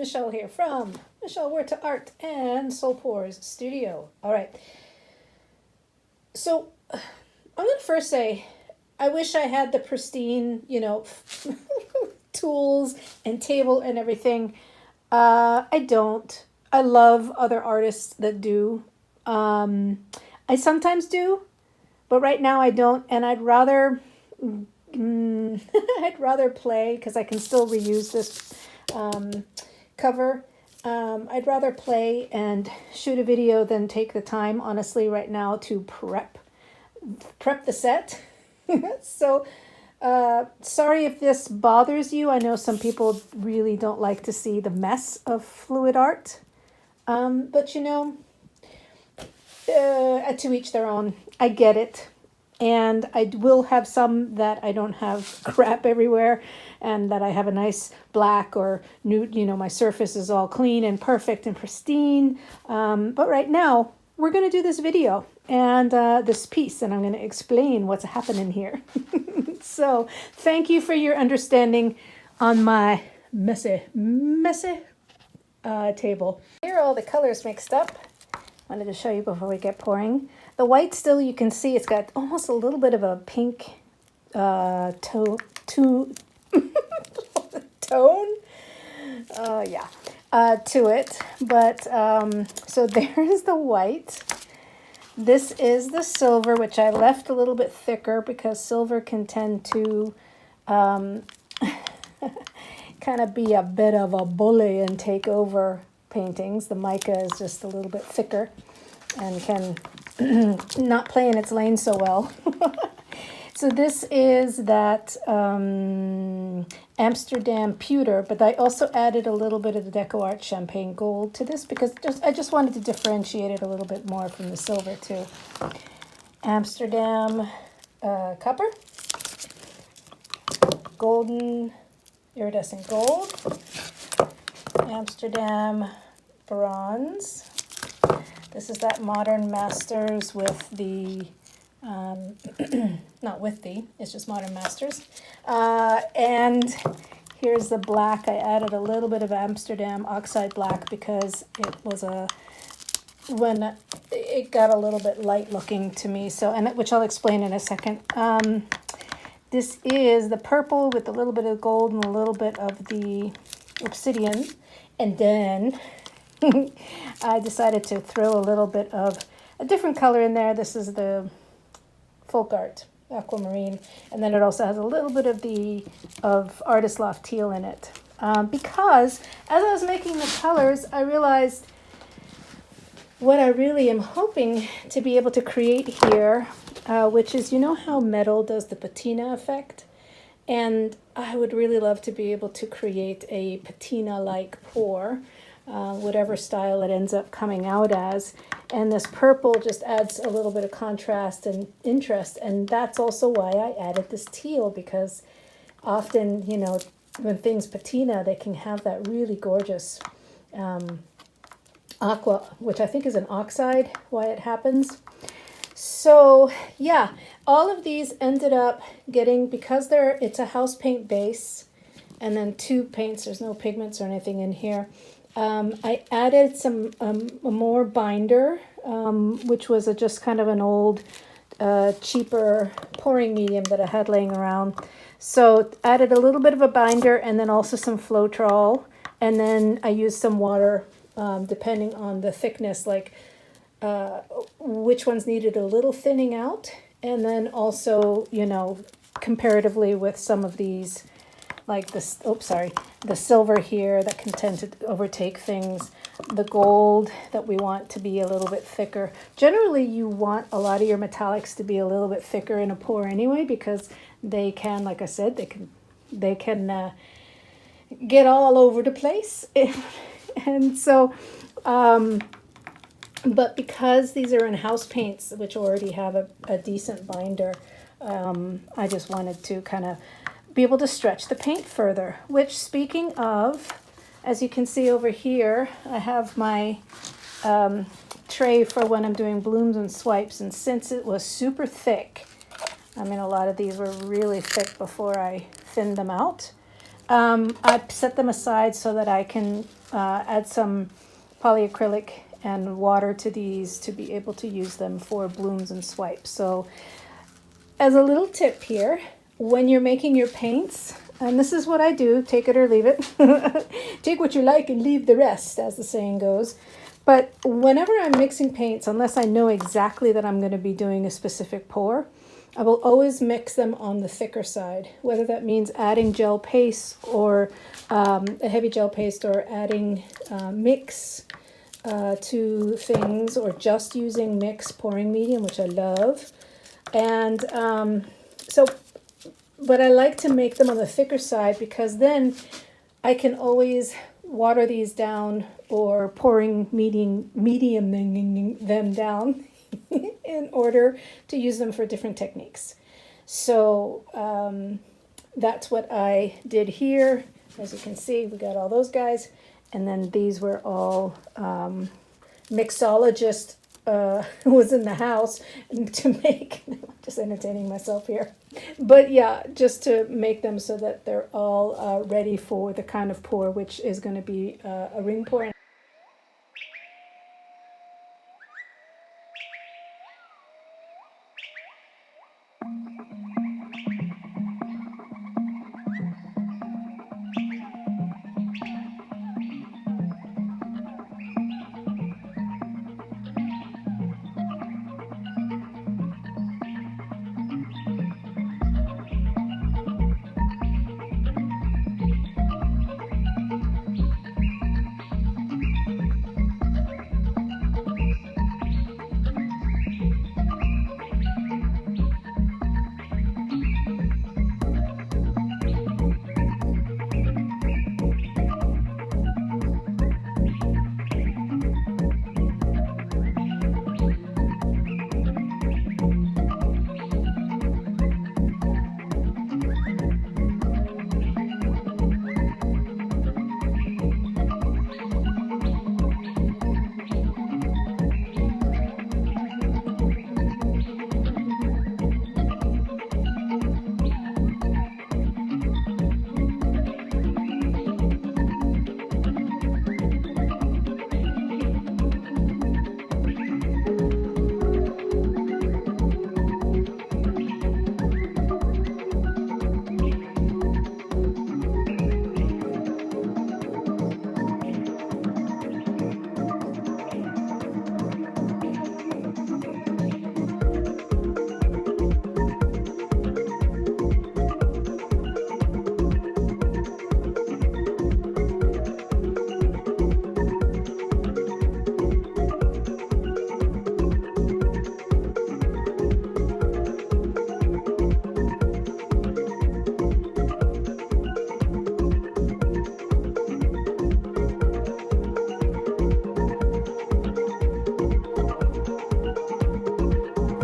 Michelle here from Michelle Where to Art and Soul Pores Studio. All right. So I'm going to first say, I wish I had the pristine, tools and table and everything. I don't. I love other artists that do. I sometimes do, but right now I don't, and I'd rather I'd rather play because I can still reuse this cover. I'd rather play and shoot a video than take the time, honestly, right now to prep the set. So sorry if this bothers you. I know some people really don't like to see the mess of fluid art, but to each their own. I get it. And I will have some that I don't have crap everywhere and that I have a nice black or nude, my surface is all clean and perfect and pristine. But right now, we're going to do this video and this piece, and I'm going to explain what's happening here. So thank you for your understanding on my messy table. Here are all the colors mixed up. Wanted to show you before we get pouring. The white still, you can see it's got almost a little bit of a pink tone. To it. But so there's the white. This is the silver, which I left a little bit thicker because silver can tend to kind of be a bit of a bully and take over paintings. The mica is just a little bit thicker and can not play in its lane so well. So this is that Amsterdam pewter, but I also added a little bit of the Deco Art Champagne Gold to this because I just wanted to differentiate it a little bit more from the silver too. Amsterdam copper, golden iridescent gold, Amsterdam bronze. This is that Modern Masters with the, not with the, it's just Modern Masters. And here's the black. I added a little bit of Amsterdam oxide black because it was when it got a little bit light looking to me. So, which I'll explain in a second. This is the purple with a little bit of gold and a little bit of the obsidian. And then I decided to throw a little bit of a different color in there. This is the folk art aquamarine, and then it also has a little bit of Artist Loft teal in it. Because as I was making the colors, I realized what I really am hoping to be able to create here, which is, how metal does the patina effect? And I would really love to be able to create a patina-like pour, whatever style it ends up coming out as. And this purple just adds a little bit of contrast and interest. And that's also why I added this teal, because often, when things patina, they can have that really gorgeous aqua, which I think is an oxide, why it happens. So yeah, all of these ended up getting, because it's a house paint base and then two paints, there's no pigments or anything in here. I added some more binder, which was just kind of an old, cheaper pouring medium that I had laying around. So added a little bit of a binder and then also some Floetrol. And then I used some water, depending on the thickness, like which ones needed a little thinning out. And then also, comparatively with some of these, like this, the silver here that can tend to overtake things, the gold that we want to be a little bit thicker. Generally, you want a lot of your metallics to be a little bit thicker in a pour anyway, because they can, like I said, they can get all over the place. And so, but because these are in house paints, which already have a decent binder, I just wanted to kind of be able to stretch the paint further. Which, speaking of, as you can see over here, I have my tray for when I'm doing blooms and swipes, and since it was super thick, I mean, a lot of these were really thick before I thinned them out, I set them aside so that I can add some polyacrylic and water to these to be able to use them for blooms and swipes. So as a little tip here, when you're making your paints, and this is what I do, take it or leave it. Take what you like and leave the rest, as the saying goes. But whenever I'm mixing paints, unless I know exactly that I'm going to be doing a specific pour, I will always mix them on the thicker side, whether that means adding gel paste or a heavy gel paste, or adding mix to things, or just using mix pouring medium, which I love. And but I like to make them on the thicker side, because then I can always water these down, or pouring medium them down in order to use them for different techniques. So that's what I did here. As you can see, we got all those guys, and then these were all mixologist was in the house to make. I'm just entertaining myself here, but yeah, just to make them so that they're all ready for the kind of pour, which is going to be a ring pour.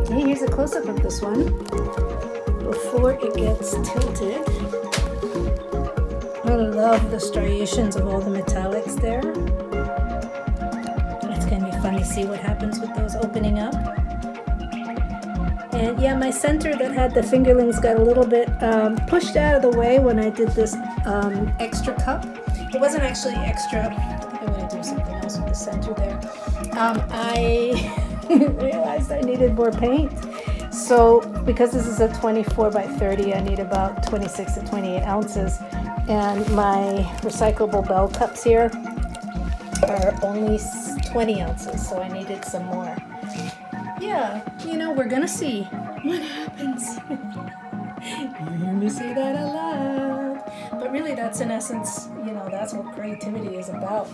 Okay, here's a close-up of this one before it gets tilted. I love the striations of all the metallics there. It's going to be fun to see what happens with those opening up. And yeah, my center that had the fingerlings got a little bit pushed out of the way when I did this extra cup. It wasn't actually extra. I think I'm going to do something else with the center there. I realized I needed more paint. So because this is a 24 by 30, I need about 26 to 28 ounces. And my recyclable bell cups here are only 20 ounces, so I needed some more. Yeah, you know, we're gonna see what happens. You're gonna see that a lot. But really, that's in essence, you know, that's what creativity is about.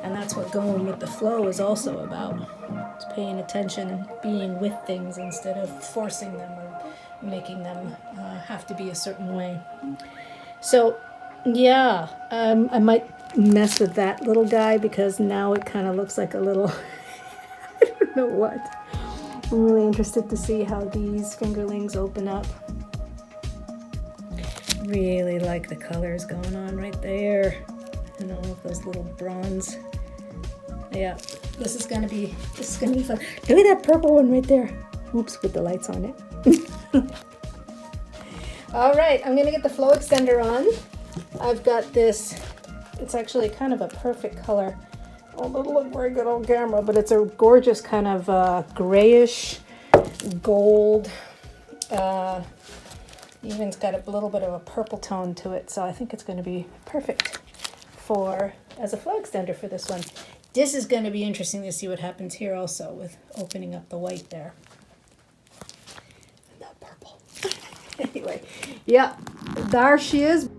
And that's what going with the flow is also about. It's paying attention and being with things instead of forcing them or making them have to be a certain way. So, yeah, I might mess with that little guy because now it kind of looks like a little, I don't know what. I'm really interested to see how these fingerlings open up. Really like the colors going on right there. And all of those little bronze. Yeah, this is gonna be fun. Look at that purple one right there. Oops, with the lights on it. All right, I'm gonna get the flow extender on I've got this, it's actually kind of a perfect color. Oh, it doesn't look very good on camera, but it's a gorgeous kind of grayish gold. Even it's got a little bit of a purple tone to it, so I think it's going to be perfect for as a flow extender for this one. This is going to be interesting to see what happens here also with opening up the white there. Not purple. Anyway, yeah, there she is.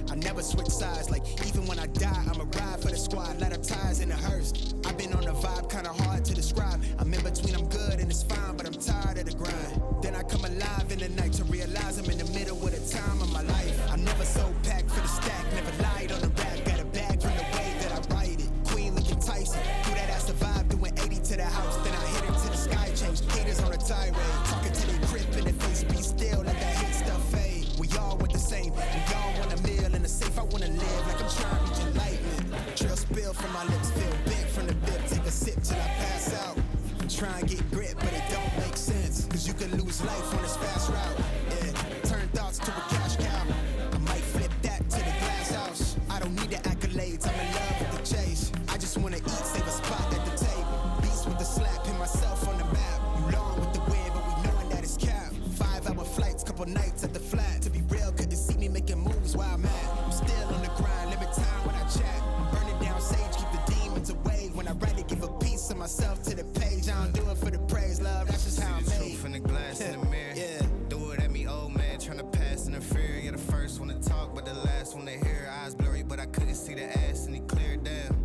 I never switch sides, like even when I die, I'ma ride for the squad, let her ties in the hearse. I've been on a vibe, kinda hard to describe. I'm in between, I'm good and it's fine, but I'm tired of the grind. Then I come alive in the night to realize I'm in the middle of the time of my life. I never so packed for the stack, never lied on the rap. Got a bag from the way that I write it. Queen looking Tyson, through that I survived, doing 80 to the house. Then I hit it to the sky, changed haters on a tirade. Talking to their grip in the face, be still, let that hate stuff fade. We all want the same, we all want a meal in the safe. I wanna live like I'm trying to reach enlightenment. Trail spill from my lips, feel big from the bib. Take a sip till I pass out. I'm trying to get grit, but it don't make sense. Cause you can lose life on this fast route. Yeah, turn thoughts to a cash cow. I might flip that to the glass house. I don't need the accolades, I'm in love with the chase. I just wanna eat, save a spot at the table. Beast with the slap, pin myself on the map. You long with the wind, but we knowing that it's capped. 5-hour flights, couple nights at the flat. To be real, couldn't see me making moves while I'm at. I'm still on the grind, limit time when I chat. I'm burning down sage, keep the demons away. When I write it, give a piece of myself to the page. I don't do it for the praise, love, that's just how I'm made. Truth in the glass in the mirror. Yeah. Do it at me, old man, tryna pass in the fear. You're the first one to talk, but the last one to hear. Eyes blurry, but I couldn't see the ass, and he cleared down.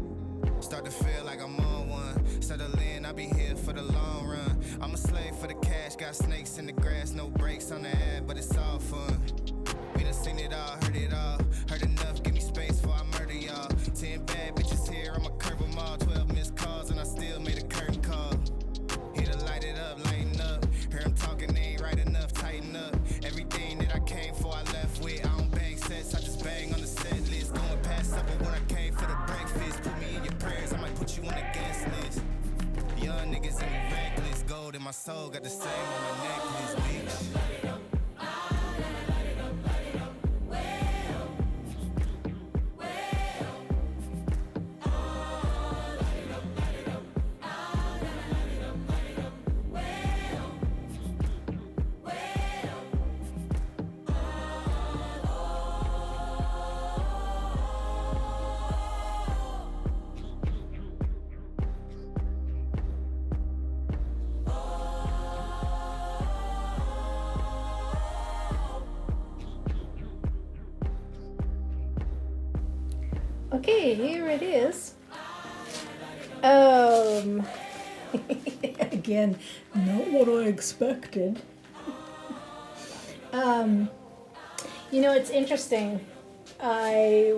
Start to feel like I'm on one. Settle in, I'll be here for the long run. I'm a slave for the cash, got snakes in the grass, no brakes on the ad, but it's all fun. We done seen it all, heard enough, give me space before I murder y'all. 10 bad bitches here, I'ma curve them all. 12 missed calls, and I still made a curtain call. Here to light it up, lighten up. Hear him talking, they ain't right enough, tighten up. Everything that I came for, I left with. I don't bang sets, I just bang on the set list. Going past supper when I came for the breakfast. Put me in your prayers, I might put you on the guest list. Young niggas in me reckless, gold in my soul, got the same on the necklace, bitch. Okay, here it is. Again, not what I expected. You know, it's interesting. I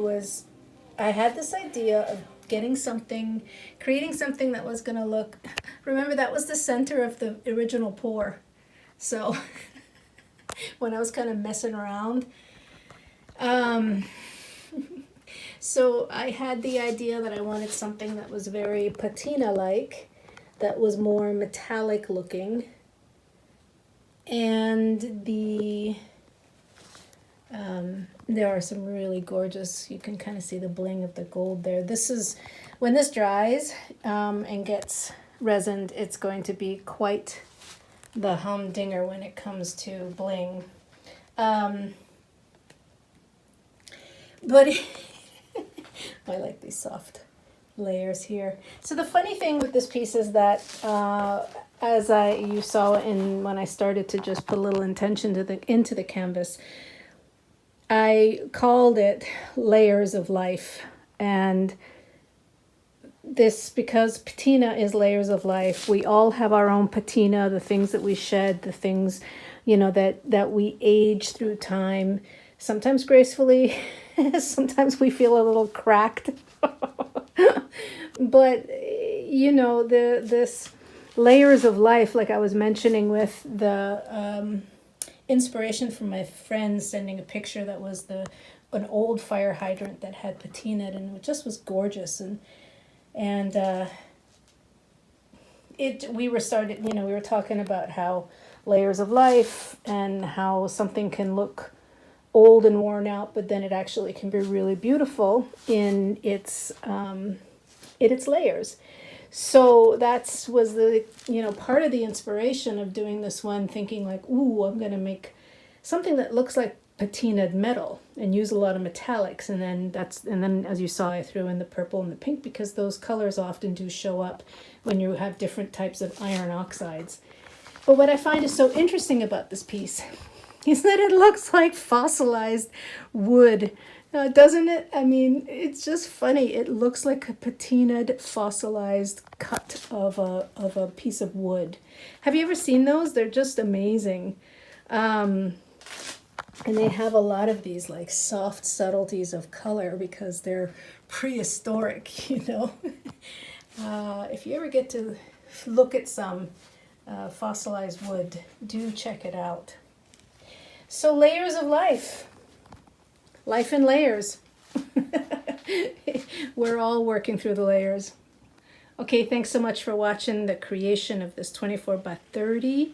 had this idea of getting something, creating something that was gonna look, remember that was the center of the original pour. So when I was kind of messing around, so I had the idea that I wanted something that was very patina-like, that was more metallic looking. And there are some really gorgeous, you can kind of see the bling of the gold there. This is, when this dries and gets resined, it's going to be quite the humdinger when it comes to bling. But I like these soft layers here. So the funny thing with this piece is that as you saw when I started to just put a little intention into the canvas, I called it layers of life. And this, because patina is layers of life, we all have our own patina, the things that we shed, the things, that we age through time, sometimes gracefully, sometimes we feel a little cracked. But, this layers of life, like I was mentioning with the inspiration from my friend sending a picture that was an old fire hydrant that had patina, and it just was gorgeous. And we were talking about how layers of life and how something can look old and worn out, but then it actually can be really beautiful in its layers. So that was the part of the inspiration of doing this one, thinking like, ooh, I'm going to make something that looks like patinaed metal and use a lot of metallics, and then as you saw, I threw in the purple and the pink because those colors often do show up when you have different types of iron oxides. But what I find is so interesting about this piece is that it looks like fossilized wood, doesn't it? I mean, it's just funny. It looks like a patinaed, fossilized cut of a piece of wood. Have you ever seen those? They're just amazing. And they have a lot of these like soft subtleties of color because they're prehistoric, If you ever get to look at some fossilized wood, do check it out. So layers of life. Life in layers. We're all working through the layers. Okay, thanks so much for watching the creation of this 24 by 30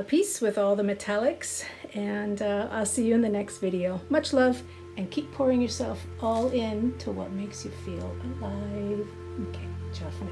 piece with all the metallics, and I'll see you in the next video. Much love, and keep pouring yourself all in to what makes you feel alive. Okay, ciao for now.